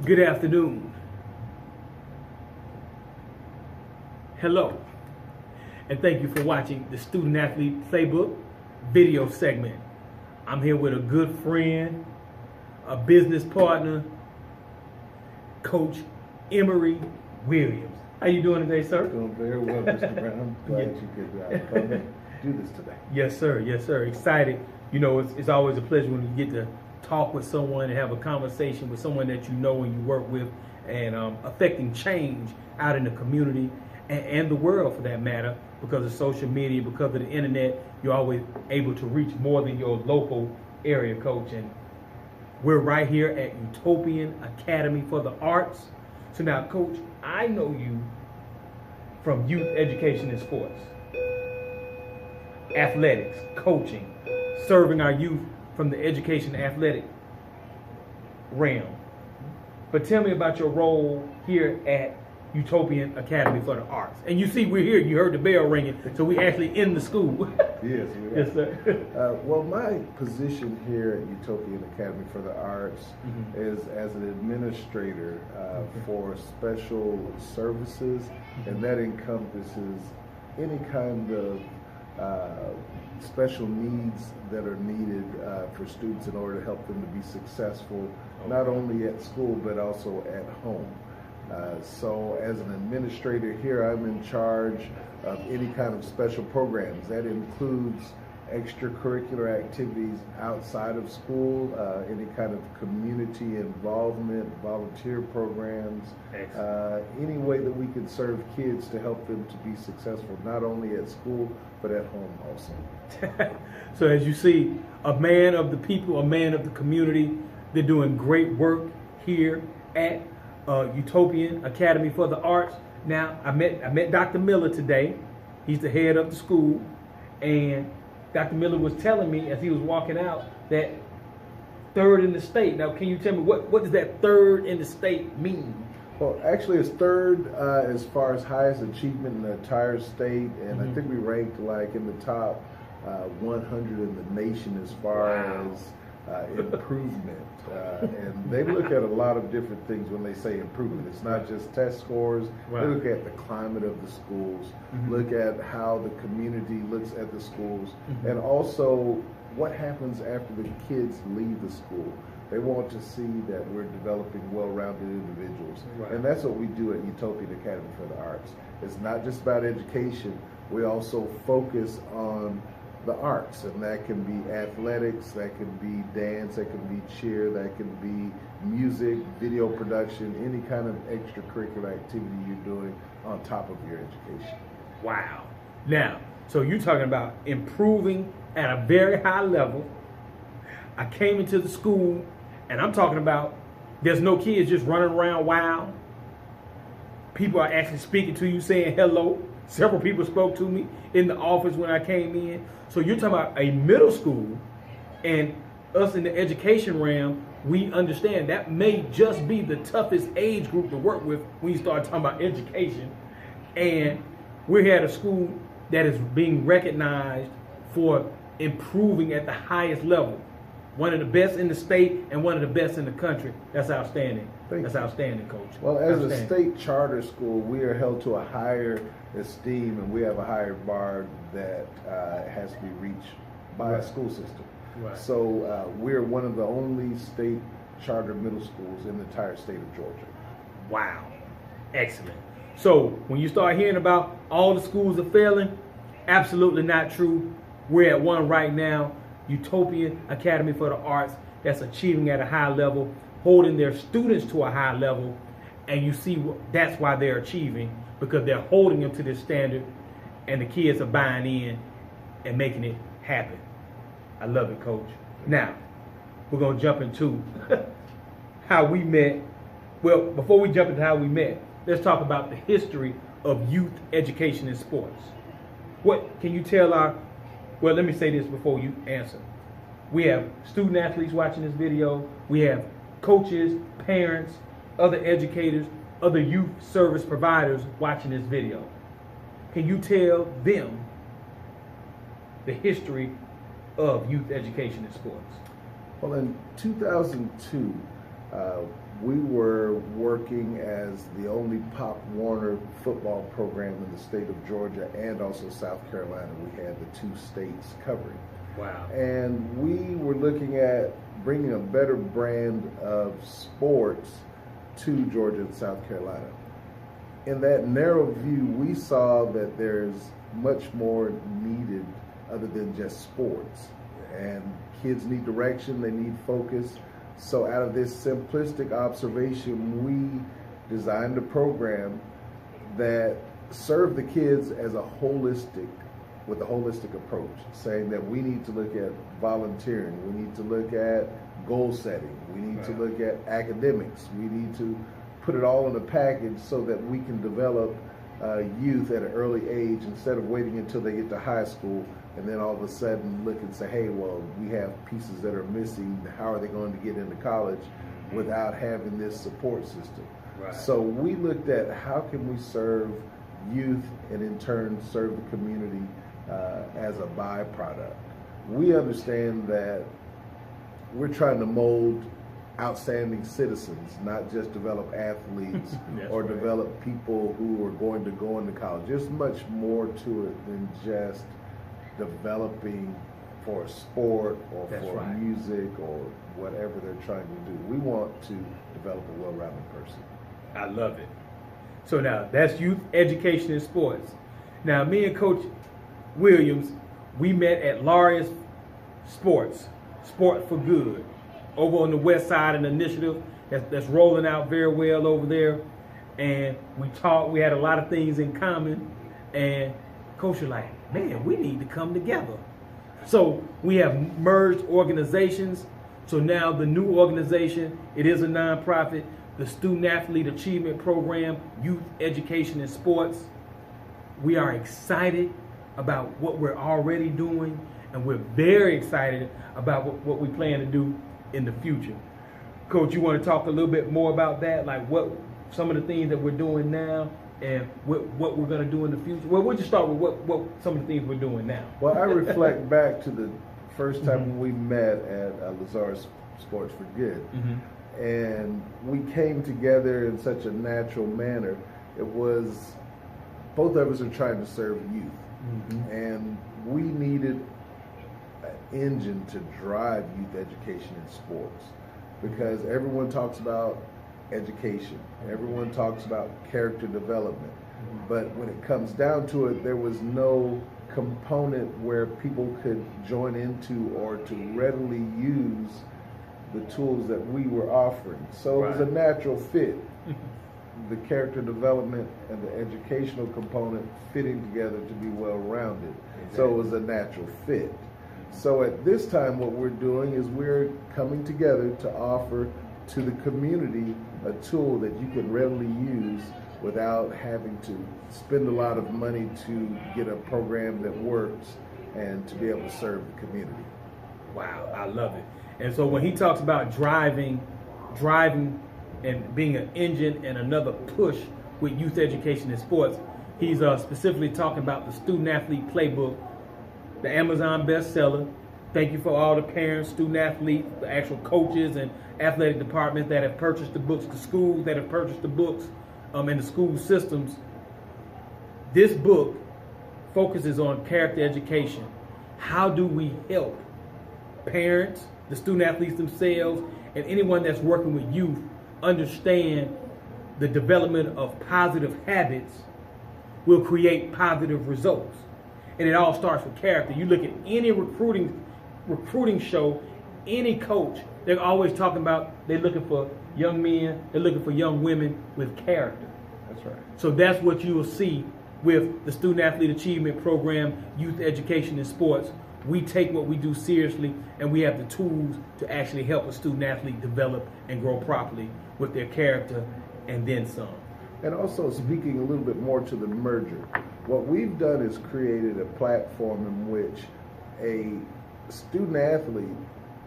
Good afternoon. Hello. And thank you for watching the Student Athlete Playbook video segment. I'm here with a good friend, a business partner, Coach Emery Williams. How you doing today, sir? Doing very well, Mr. Brown. Glad you could come and do this today. Yes, sir. Yes, sir. Excited. You know, it's always a pleasure when you get to talk with someone and have a conversation with someone that you know and you work with, and affecting change out in the community and the world for that matter. Because of social media, because of the internet, you're always able to reach more than your local area, Coach. And we're right here at Utopian Academy for the Arts. So now, Coach, I know you from youth education and sports, athletics, coaching, serving our youth from the education and athletic realm. But tell me about your role here at Utopian Academy for the Arts. And you see, we're here. You heard the bell ringing, so we actually in the school. Yes, we are. Yes, sir. Well, my position here at Utopian Academy for the Arts is as an administrator for special services, and that encompasses any kind of special needs that are needed for students in order to help them to be successful, not only at school but also at home. So as an administrator here, I'm in charge of any kind of special programs. That includes extracurricular activities outside of school, any kind of community involvement, volunteer programs, any way that we can serve kids to help them to be successful, not only at school, but at home also. So as you see, a man of the people, a man of the community, they're doing great work here at Utopian Academy for the Arts. Now, I met Dr. Miller today. He's the head of the school, and Dr. Miller was telling me as he was walking out that third in the state. Now, can you tell me what does that third in the state mean? Well, actually, it's third as far as highest achievement in the entire state, and I think we ranked like in the top 100 in the nation as far as improvement. And they look at a lot of different things when they say improvement. It's not just test scores. They look at the climate of the schools, look at how the community looks at the schools, and also what happens after the kids leave the school. They want to see that we're developing well-rounded individuals. And that's what we do at Utopian Academy for the Arts. It's not just about education. We also focus on the arts, and that can be athletics, that can be dance, that can be cheer, that can be music, video production, any kind of extracurricular activity you're doing on top of your education. Wow. Now, so you're talking about improving at a very high level. I came into the school, and I'm talking about there's no kids just running around wild. People are actually speaking to you, saying hello. Several people spoke to me in the office when I came in. So you're talking about a middle school, and us in the education realm, we understand that may just be the toughest age group to work with when you start talking about education. And we're here at a school that is being recognized for improving at the highest level. One of the best in the state and one of the best in the country. That's outstanding. That's outstanding, Coach. Well, as a state charter school, we are held to a higher esteem, and we have a higher bar that has to be reached by a school system. So we're one of the only state charter middle schools in the entire state of Georgia. Wow. Excellent. So when you start hearing about all the schools are failing, absolutely not true. We're at one right now, Utopian Academy for the Arts, that's achieving at a high level, holding their students to a high level, and you see that's why they're achieving, because they're holding them to this standard, and the kids are buying in and making it happen. I love it, Coach. Now, we're going to jump into how we met. Well, before we jump into how we met, let's talk about the history of youth education and sports. What can you tell our, well, let me say this before you answer. We have student athletes watching this video. We have coaches, parents, other educators, other youth service providers watching this video. Can you tell them the history of youth education and sports? Well, in 2002, we were working as the only Pop Warner football program in the state of Georgia and also South Carolina. We had the 2 states covering. Wow. And we were looking at bringing a better brand of sports to Georgia and South Carolina. In that narrow view, we saw that there's much more needed other than just sports. And kids need direction, they need focus. So out of this simplistic observation, we designed a program that served the kids as with a holistic approach, saying that we need to look at volunteering, we need to look at goal setting, we need to look at academics, we need to put it all in a package so that we can develop youth at an early age instead of waiting until they get to high school and then all of a sudden look and say, hey, well, we have pieces that are missing. How are they going to get into college without having this support system? Right. So we looked at how can we serve youth and in turn serve the community as a byproduct. We understand that we're trying to mold outstanding citizens, not just develop athletes or develop people who are going to go into college. There's much more to it than just developing for a sport or for music or whatever they're trying to do. We want to develop a well-rounded person. I love it. So now that's youth education and sports. Now me and Coach Williams, we met at Laureus Sports, Sport for Good, over on the west side, an initiative that's rolling out very well over there. And we talked, we had a lot of things in common. And Coach was like, man, we need to come together. So we have merged organizations. So now the new organization, it is a nonprofit, the Student Athlete Achievement Program, Youth Education and Sports. We are excited about what we're already doing, and we're very excited about what we plan to do in the future. Coach, you want to talk a little bit more about that? Like what some of the things that we're doing now and what we're going to do in the future? Well, we'll just start with what some of the things we're doing now. Well, I reflect back to the first time when we met at Lazarus Sports for Good. And we came together in such a natural manner. It was, both of us are trying to serve youth. And we needed an engine to drive youth education in sports, because everyone talks about education, everyone talks about character development, but when it comes down to it, there was no component where people could join into or to readily use the tools that we were offering. So it was a natural fit. The character development and the educational component fitting together to be well-rounded. So it was a natural fit. So at this time, what we're doing is we're coming together to offer to the community a tool that you can readily use without having to spend a lot of money to get a program that works and to be able to serve the community. Wow, I love it. And so when he talks about driving and being an engine and another push with youth education and sports, he's specifically talking about the Student Athlete Playbook, the Amazon bestseller. Thank you for all the parents, student athletes, the actual coaches and athletic departments that have purchased the books, the schools that have purchased the books, and the school systems. This book focuses on character education. How do we help parents, the student athletes themselves, and anyone that's working with youth understand the development of positive habits will create positive results? And it all starts with character. You look at any recruiting show, any coach, they're always talking about they're looking for young men, they're looking for young women with character. That's right. So that's what you will see with the Student Athlete Achievement Program, Youth Education and Sports. We take what we do seriously, and we have the tools to actually help a student athlete develop and grow properly with their character and then some. And also, speaking a little bit more to the merger, what we've done is created a platform in which a student athlete,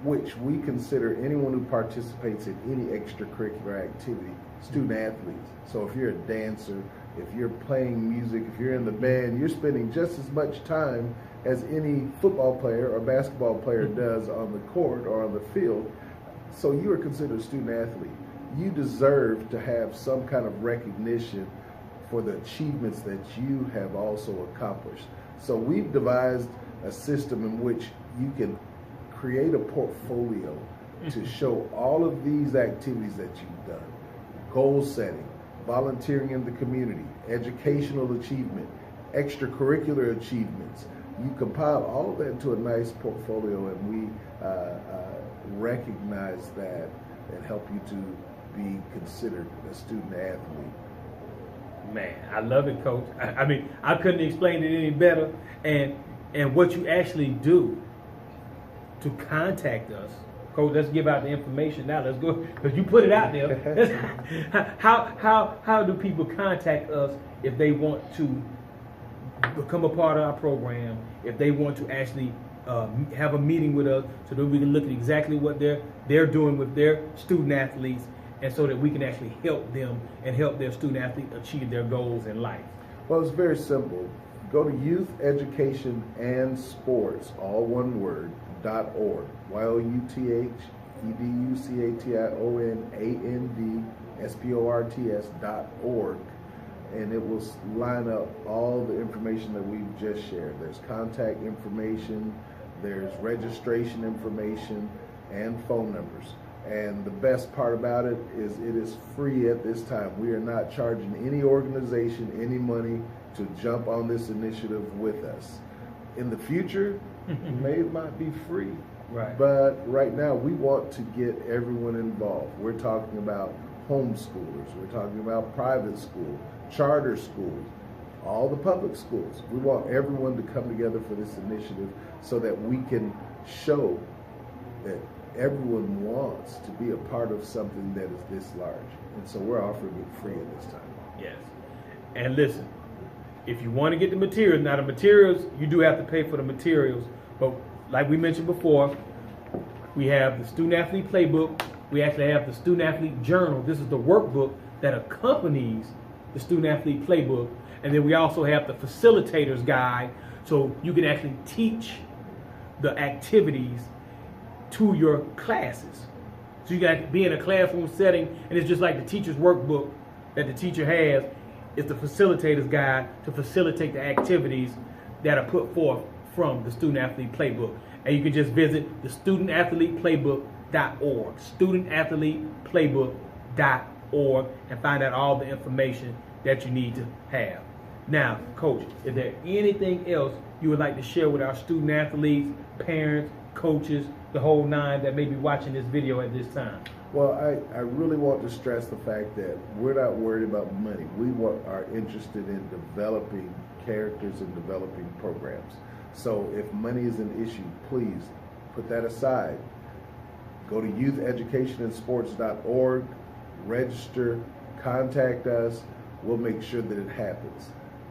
which we consider anyone who participates in any extracurricular activity, student athletes. So if you're a dancer, if you're playing music, if you're in the band, you're spending just as much time as any football player or basketball player does on the court or on the field. So you are considered a student athlete. you deserve to have some kind of recognition for the achievements that you have also accomplished. So we've devised a system in which you can create a portfolio to show all of these activities that you've done: goal setting, volunteering in the community, educational achievement, extracurricular achievements. You compile all of that into a nice portfolio, and we recognize that and help you to be considered a student athlete. Man, I love it, Coach. I mean, I couldn't explain it any better. And what you actually do to contact us, Coach, let's give out the information now. Let's go, because you put it out there. How do people contact us if they want to become a part of our program, if they want to actually have a meeting with us so that we can look at exactly what they're doing with their student athletes, and so that we can actually help them and help their student athletes achieve their goals in life? Well, it's very simple. Go to Youth Education and Sports, all one word, .org. YOUTHEDUCATIONANDSPORTS.org, and it will line up all the information that we've just shared. There's contact information, there's registration information, and phone numbers. And the best part about it is free at this time. We are not charging any organization any money to jump on this initiative with us. In the future, it may not be free. Right. But right now, we want to get everyone involved. We're talking about homeschoolers. We're talking about private school, charter schools, all the public schools. We want everyone to come together for this initiative so that we can show that everyone wants to be a part of something that is this large. And so we're offering it free at this time. Yes. And listen, if you want to get the materials, now the materials, you do have to pay for the materials, but like we mentioned before, we have the Student Athlete Playbook. We actually have the Student Athlete Journal. This is the workbook that accompanies the Student Athlete Playbook. And then we also have the Facilitator's Guide, so you can actually teach the activities to your classes. So you got to be in a classroom setting, and it's just like the teacher's workbook that the teacher has. It's the Facilitator's Guide to facilitate the activities that are put forth from the Student Athlete Playbook. And you can just visit the studentathleteplaybook.org, studentathleteplaybook.org, and find out all the information that you need to have. Now, Coach, is there anything else you would like to share with our student athletes, parents, coaches, the whole nine that may be watching this video at this time? Well, I really want to stress the fact that we're not worried about money. We are interested in developing characters and developing programs. So if money is an issue, please put that aside. Go to youtheducationandsports.org, register, contact us. We'll make sure that it happens.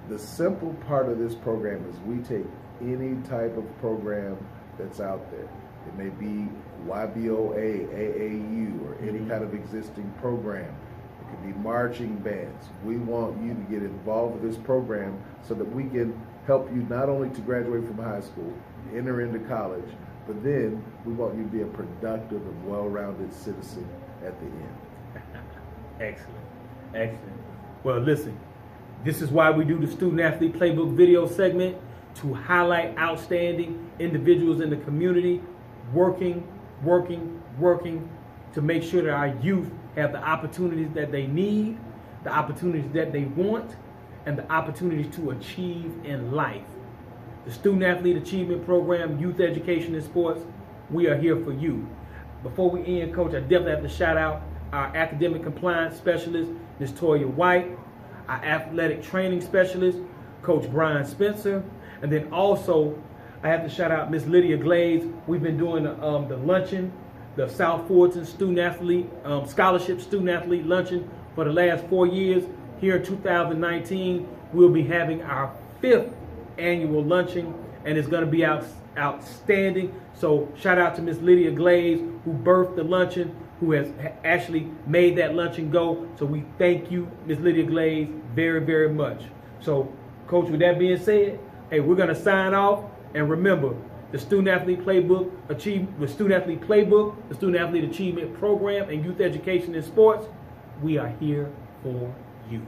The simple part of this program is we take any type of program that's out there. It may be YBOA, AAU, or any kind of existing program. It could be marching bands. We want you to get involved with this program so that we can help you not only to graduate from high school, enter into college, but then we want you to be a productive and well-rounded citizen at the end. Excellent. Excellent. Well, listen, this is why we do the Student Athlete Playbook video segment, to highlight outstanding individuals in the community working to make sure that our youth have the opportunities that they need, the opportunities that they want, and the opportunities to achieve in life. The Student Athlete Achievement Program, Youth Education and Sports, we are here for you. Before we end, Coach, I definitely have to shout out our Academic Compliance Specialist, Ms. Toya White, our Athletic Training Specialist, Coach Brian Spencer, and then also I have to shout out Miss Lydia Glaze. We've been doing the luncheon, the South Fulton Student Athlete Scholarship Student Athlete Luncheon for the last 4 years. Here in 2019, we'll be having our 5th annual luncheon, and it's going to be outstanding. So shout out to Miss Lydia Glaze, who birthed the luncheon, who has actually made that luncheon go. So we thank you, Miss Lydia Glaze, very, very much. So, Coach, with that being said, hey, we're going to sign off. And remember, the Student Athlete Playbook, the Student Athlete Playbook, the Student Athlete Achievement Program, and Youth Education in Sports, we are here for you.